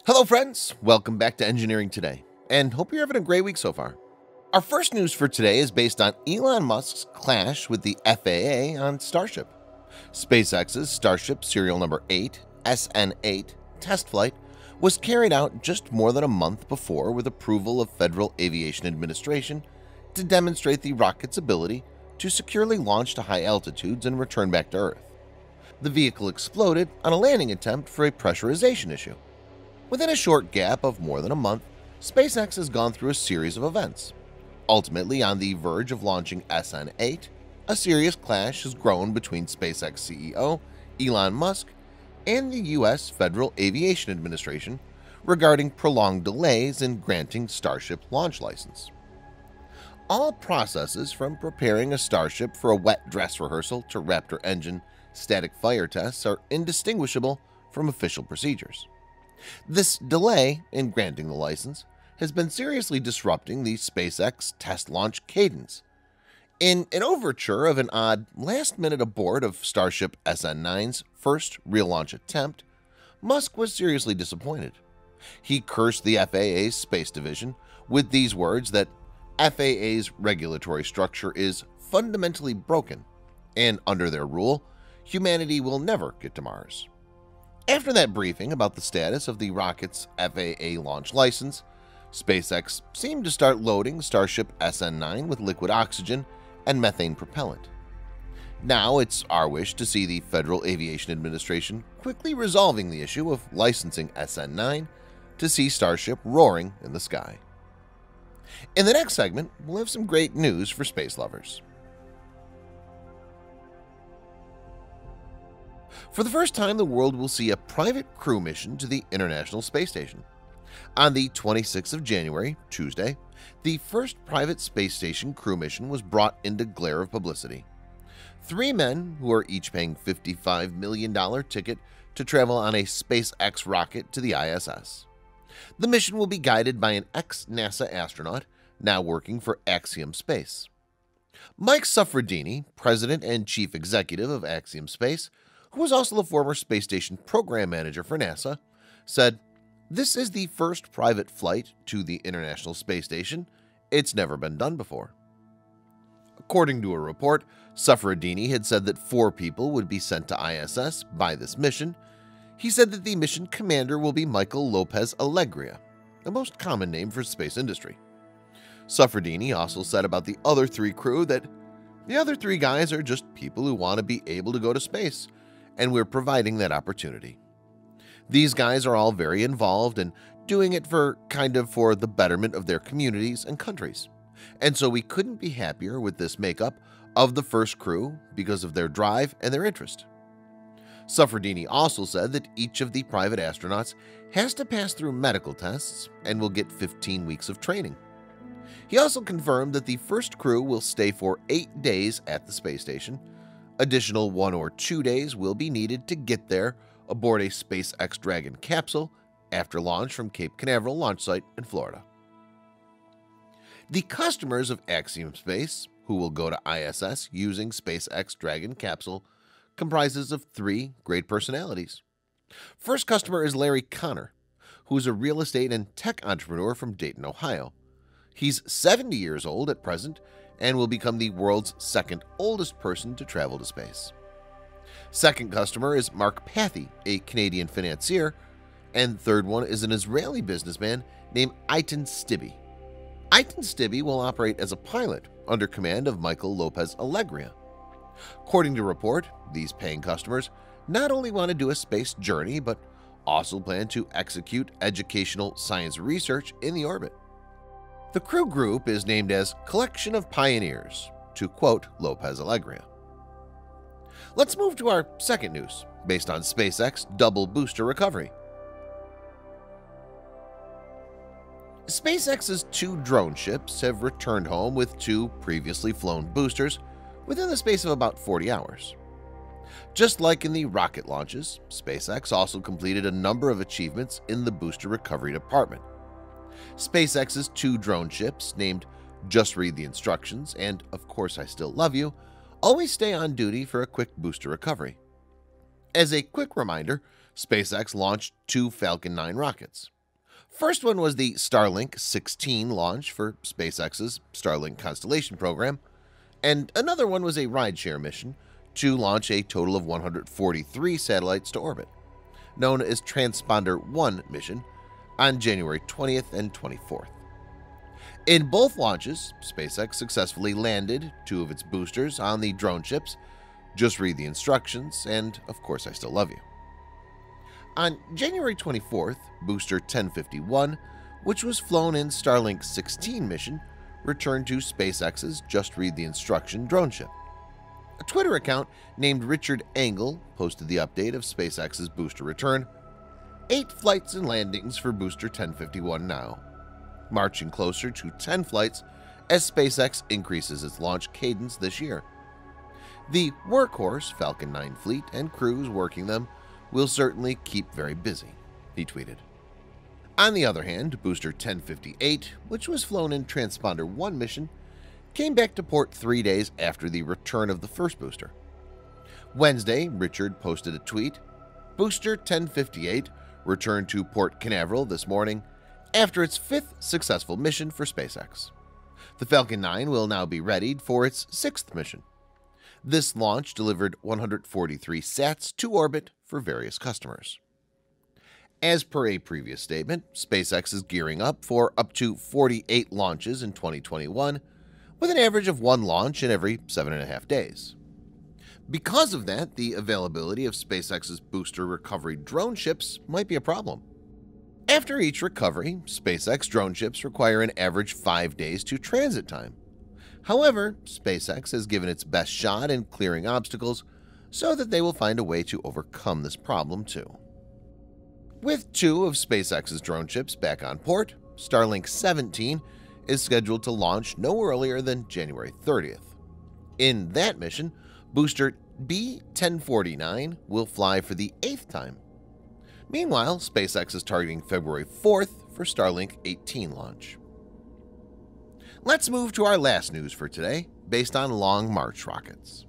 Hello friends, welcome back to Engineering Today, and hope you're having a great week so far. Our first news for today is based on Elon Musk's clash with the FAA on Starship. SpaceX's Starship serial number 8, SN9 test flight was carried out just more than a month before with approval of Federal Aviation Administration to demonstrate the rocket's ability to securely launch to high altitudes and return back to Earth. The vehicle exploded on a landing attempt for a pressurization issue. Within a short gap of more than a month, SpaceX has gone through a series of events. Ultimately, on the verge of launching SN9, a serious clash has grown between SpaceX CEO Elon Musk and the U.S. Federal Aviation Administration regarding prolonged delays in granting Starship launch license. All processes from preparing a Starship for a wet dress rehearsal to Raptor engine static fire tests are indistinguishable from official procedures. This delay in granting the license has been seriously disrupting the SpaceX test launch cadence. In an overture of an odd last-minute abort of Starship SN9's first real launch attempt, Musk was seriously disappointed. He cursed the FAA's space division with these words that FAA's regulatory structure is fundamentally broken, and under their rule, humanity will never get to Mars. After that briefing about the status of the rocket's FAA launch license, SpaceX seemed to start loading Starship SN9 with liquid oxygen and methane propellant. Now it's our wish to see the Federal Aviation Administration quickly resolving the issue of licensing SN9 to see Starship roaring in the sky. In the next segment, we'll have some great news for space lovers. For the first time, the world will see a private crew mission to the International Space Station. On the 26th of January, Tuesday, the first private space station crew mission was brought into glare of publicity. 3 men, who are each paying $55 million ticket to travel on a SpaceX rocket to the ISS. The mission will be guided by an ex-NASA astronaut now working for Axiom Space. Mike Suffredini, president and chief executive of Axiom Space, who was also the former space station program manager for NASA, said, "This is the first private flight to the International Space Station. It's never been done before." According to a report, Suffredini had said that 4 people would be sent to ISS by this mission. He said that the mission commander will be Michael Lopez Alegria, the most common name for space industry. Suffredini also said about the other 3 crew that the other 3 guys are just people who want to be able to go to space, and we're providing that opportunity. These guys are all very involved and doing it for the betterment of their communities and countries. And so we couldn't be happier with this makeup of the first crew because of their drive and their interest. Suffredini also said that each of the private astronauts has to pass through medical tests and will get 15 weeks of training. He also confirmed that the first crew will stay for 8 days at the space station. Additional 1 or 2 days will be needed to get there aboard a SpaceX Dragon capsule after launch from Cape Canaveral launch site in Florida. The customers of Axiom Space, who will go to ISS using SpaceX Dragon capsule, comprises of 3 great personalities. First customer is Larry Connor, who is a real estate and tech entrepreneur from Dayton, Ohio. He's 70 years old at present and will become the world's 2nd oldest person to travel to space. Second customer is Mark Pathy, a Canadian financier, and third one is an Israeli businessman named Eitan Stibbe. Eitan Stibbe will operate as a pilot under command of Michael Lopez Alegria. According to report, these paying customers not only want to do a space journey but also plan to execute educational science research in the orbit. The crew group is named as Collection of Pioneers, to quote Lopez Alegria. Let's move to our second news, based on SpaceX double booster recovery. SpaceX's 2 drone ships have returned home with 2 previously flown boosters within the space of about 40 hours. Just like in the rocket launches, SpaceX also completed a number of achievements in the booster recovery department. SpaceX's 2 drone ships, named Just Read the Instructions and Of Course I Still Love You, always stay on duty for a quick booster recovery. As a quick reminder, SpaceX launched 2 Falcon 9 rockets. First one was the Starlink 16 launch for SpaceX's Starlink constellation program, and another one was a rideshare mission to launch a total of 143 satellites to orbit, known as Transponder 1 mission, on January 20th and 24th. In both launches, SpaceX successfully landed 2 of its boosters on the drone ships Just Read the Instructions and Of Course I Still Love You. On January 24th, booster 1051, which was flown in Starlink's 16 mission, returned to SpaceX's Just Read the Instruction drone ship. A Twitter account named Richard Angle posted the update of SpaceX's booster return. 8 flights and landings for booster 1051 now, marching closer to 10 flights as SpaceX increases its launch cadence this year. The workhorse Falcon 9 fleet and crews working them will certainly keep very busy, he tweeted. On the other hand, booster 1058, which was flown in Transponder 1 mission, came back to port 3 days after the return of the first booster. Wednesday, Richard posted a tweet. Booster 1058 returned to Port Canaveral this morning after its 5th successful mission for SpaceX. The Falcon 9 will now be readied for its 6th mission. This launch delivered 143 sats to orbit for various customers. As per a previous statement, SpaceX is gearing up for up to 48 launches in 2021, with an average of 1 launch in every 7.5 days. Because of that, the availability of SpaceX's booster recovery drone ships might be a problem. After each recovery, SpaceX drone ships require an average 5 days to transit time. However, SpaceX has given its best shot in clearing obstacles so that they will find a way to overcome this problem too. With 2 of SpaceX's drone ships back on port, Starlink 17 is scheduled to launch no earlier than January 30th. In that mission, booster B-1049 will fly for the 8th time. Meanwhile, SpaceX is targeting February 4th for Starlink 18 launch. Let's move to our last news for today, based on Long March rockets.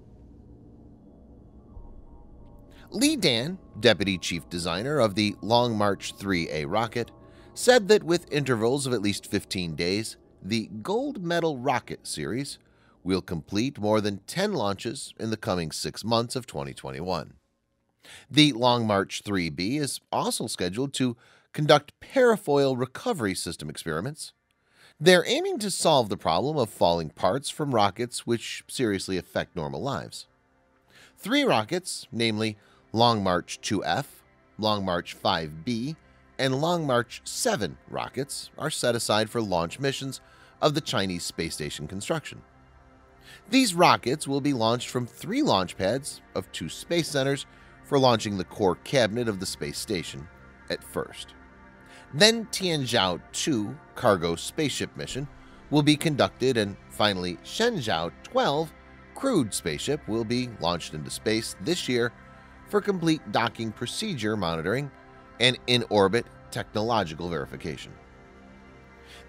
Lee Dan, Deputy Chief Designer of the Long March 3A rocket, said that with intervals of at least 15 days, the Gold Medal rocket series will complete more than 10 launches in the coming 6 months of 2021. The Long March 3B is also scheduled to conduct parafoil recovery system experiments. They're aiming to solve the problem of falling parts from rockets which seriously affect normal lives. 3 rockets, namely Long March 2F, Long March 5B, and Long March 7 rockets, are set aside for launch missions of the Chinese space station construction. These rockets will be launched from 3 launch pads of 2 space centers for launching the core cabinet of the space station at first. Then Tianzhou 2 cargo spaceship mission will be conducted, and finally Shenzhou 12 crewed spaceship will be launched into space this year for complete docking procedure monitoring and in-orbit technological verification.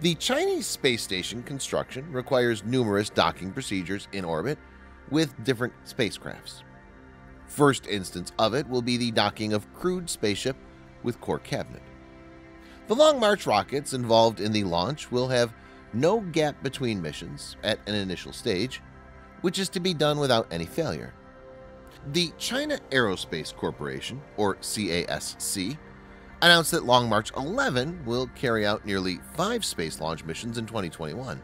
The Chinese space station construction requires numerous docking procedures in orbit with different spacecrafts. First instance of it will be the docking of crewed spaceship with core cabinet. The Long March rockets involved in the launch will have no gap between missions at an initial stage, which is to be done without any failure. The China Aerospace Corporation, or CASC, announced that Long March 11 will carry out nearly 5 space launch missions in 2021.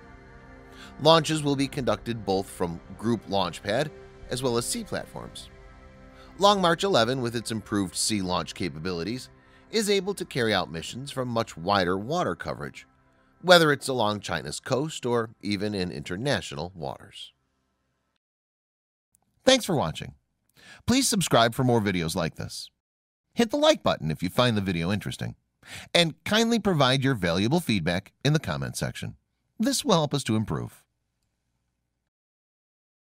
Launches will be conducted both from Group Launch Pad as well as sea platforms. Long March 11, with its improved sea launch capabilities, is able to carry out missions from much wider water coverage, whether it's along China's coast or even in international waters. Thanks for watching. Please subscribe for more videos like this. Hit the like button if you find the video interesting, and kindly provide your valuable feedback in the comment section. This will help us to improve.